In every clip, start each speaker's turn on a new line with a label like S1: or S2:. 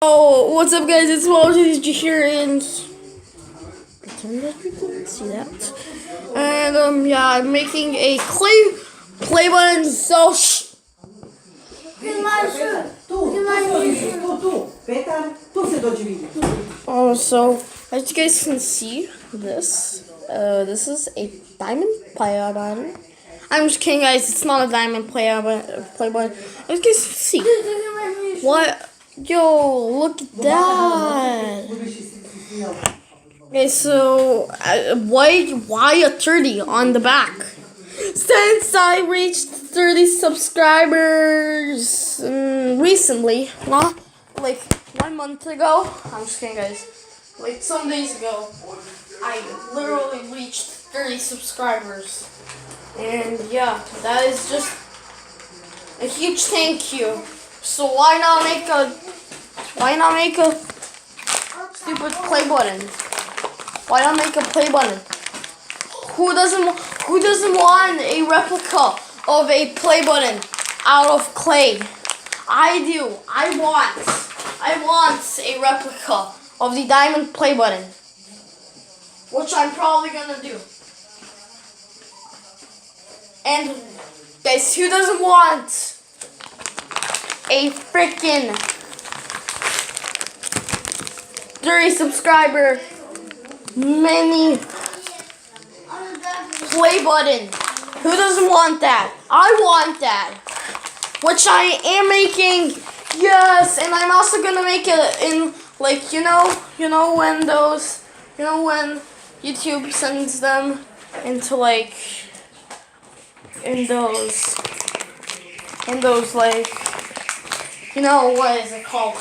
S1: Oh, what's up, guys? It's Moses here, and pretend that you didn't see that. And yeah, I'm making a play button. So so as you guys can see, this is a diamond play button. I'm just kidding, guys. It's not a diamond play button. As you guys can see, what? Yo, look at that. Okay, so why a 30 on the back? Since I reached 30 subscribers recently, not like 1 month ago. I'm just kidding, guys. Like some days ago, I literally reached 30 subscribers. And yeah, that is just a huge thank you. So why not make a stupid play button? Why not make a play button? Who doesn't want a replica of a play button out of clay? I do. I want a replica of the diamond play button, which I'm probably gonna do. And guys, who doesn't want a freaking 30 subscriber mini play button? Who doesn't want that? I want that, which I am making. Yes, and I'm also gonna make it in like when YouTube sends them into like in those like. What is it called?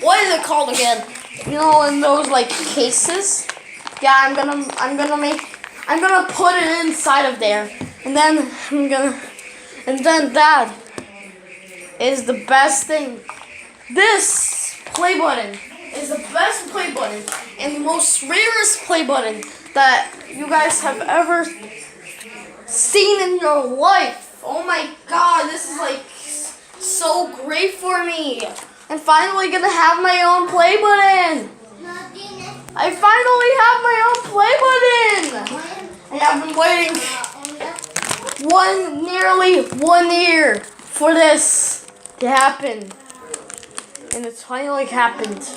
S1: What is it called again? In those like cases. Yeah, I'm gonna put it inside of there, and then that is the best thing. This play button is the best play button and the most rarest play button that you guys have ever seen in your life. Oh my God, this is like so great for me. I'm finally gonna have my own play button. I finally have my own play button. And I've been waiting nearly 1 year for this to happen. And it's finally happened.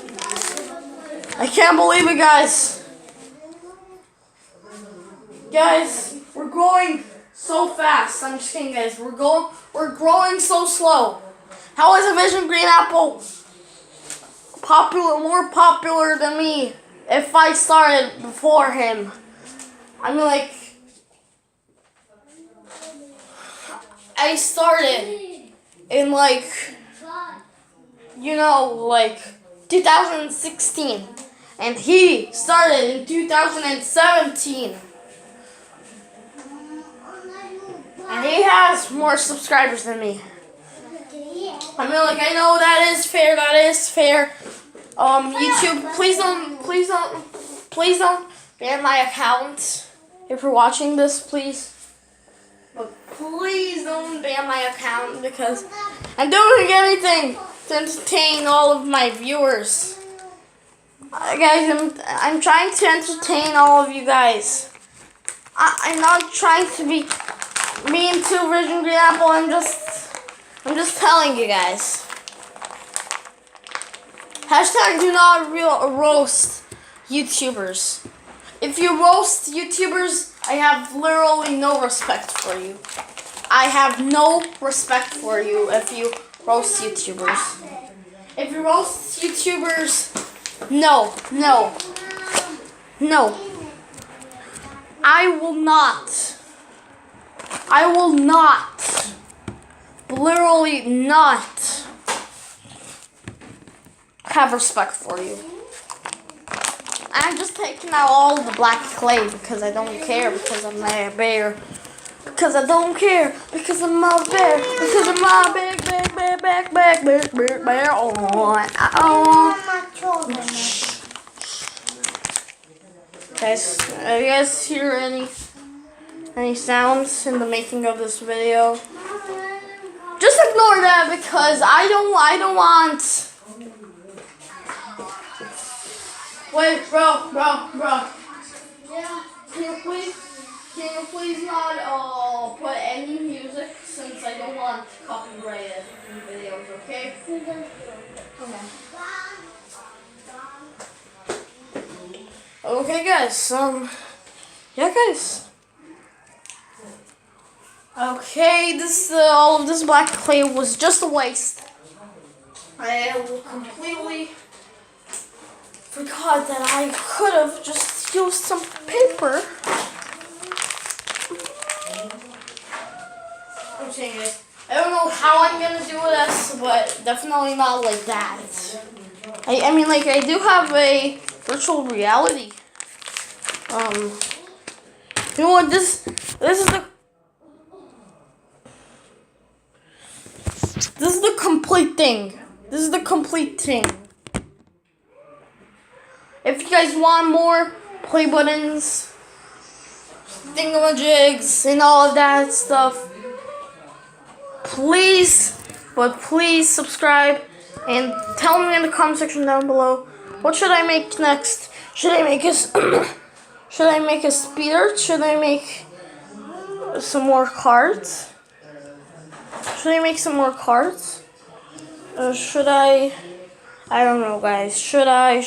S1: I can't believe it, guys. Guys, we're growing so fast. I'm just kidding, guys. We're growing so slow. How is a Vision Green Apple more popular than me if I started before him? I mean, like, I started in like 2016, and he started in 2017. And he has more subscribers than me. I mean, like, I know that is fair. YouTube, please don't ban my account. If you're watching this, please. But please don't ban my account because I'm doing anything to entertain all of my viewers. Guys, I'm trying to entertain all of you guys. I'm not trying to be mean to Vision Green Apple. I'm just telling you guys. Hashtag do not roast YouTubers. If you roast YouTubers, I have literally no respect for you. I have no respect for you if you roast YouTubers. If you roast YouTubers, no. I will not, literally not have respect for you. I'm just taking out all the black clay because I don't care, because I'm a bear. Because I don't care, because I'm a bear. Because I'm a big bear. Guys, you guys hear any sounds in the making of this video? Just ignore that because I don't want Wait, bro. Yeah, can you please not put any music since I don't want copyrighted videos, okay? Okay. Okay, guys. Yeah, guys. Okay, this all of this black clay was just a waste. I completely forgot that I could have just used some paper. I'm saying it. I don't know how I'm gonna do this, but definitely not like that. I mean, like, I do have a virtual reality. You know what? This is the complete thing. This is the complete thing. If you guys want more play buttons, thingamajigs, and all of that stuff, please subscribe and tell me in the comment section down below. What should I make next? Should I make a should I make a speeder? Should I make some more cards? Should I make some more cards? Should I don't know, guys. Should I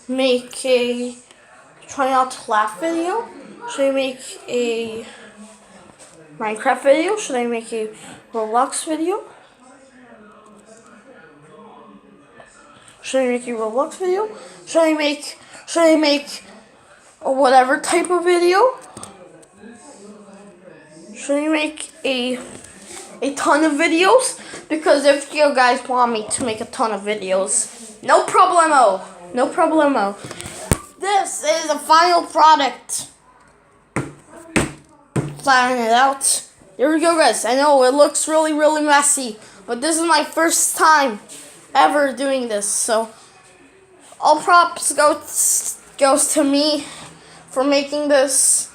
S1: make a try not to laugh video? Should I make a Minecraft video? Should I make a Roblox video? Should I make a Roblox video? Should I make a whatever type of video? Should I make a ton of videos? Because if you guys want me to make a ton of videos, no problemo. This is the final product. Flatten it out. Here we go, guys. I know it looks really messy, but this is my first time ever doing this, so all props goes to me for making this.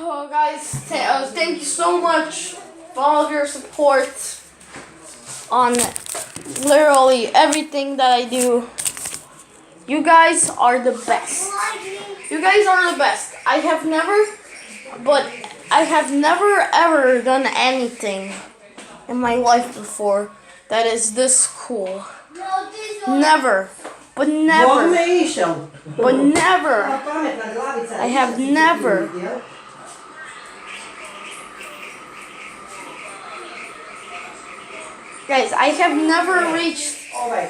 S1: Oh, guys, thank you so much for all of your support on literally everything that I do. You guys are the best. You guys are the best. I have never ever done anything in my life before that is this cool. Never. But never. I have never. Guys, I have never reached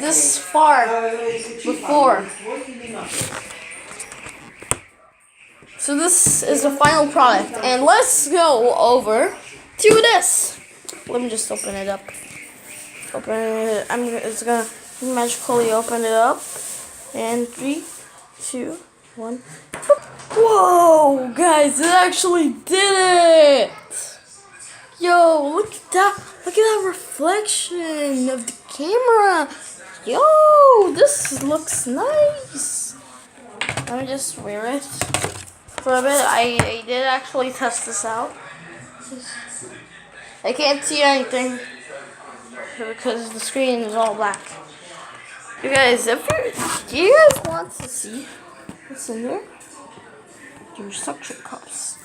S1: this far before. So this is the final product. And let's go over to this. Let me just open it up. It's gonna magically open it up. And 3, 2, 1. Whoa, guys, it actually did it! Yo, look at that reflection of the camera. Yo, this looks nice. Let me just wear it for a bit. I did actually test this out. I can't see anything because the screen is all black. You guys, do you guys want to see what's in there? Your suction cups.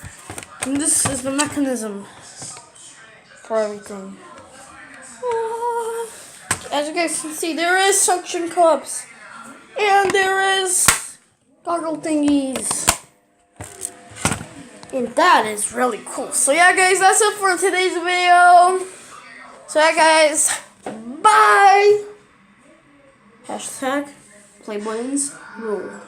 S1: And this is the mechanism for everything. As you guys can see, there is suction cups. And there is goggle thingies. And that is really cool. So yeah, guys, that's it for today's video. So yeah, guys, bye. #PlayButtons rule.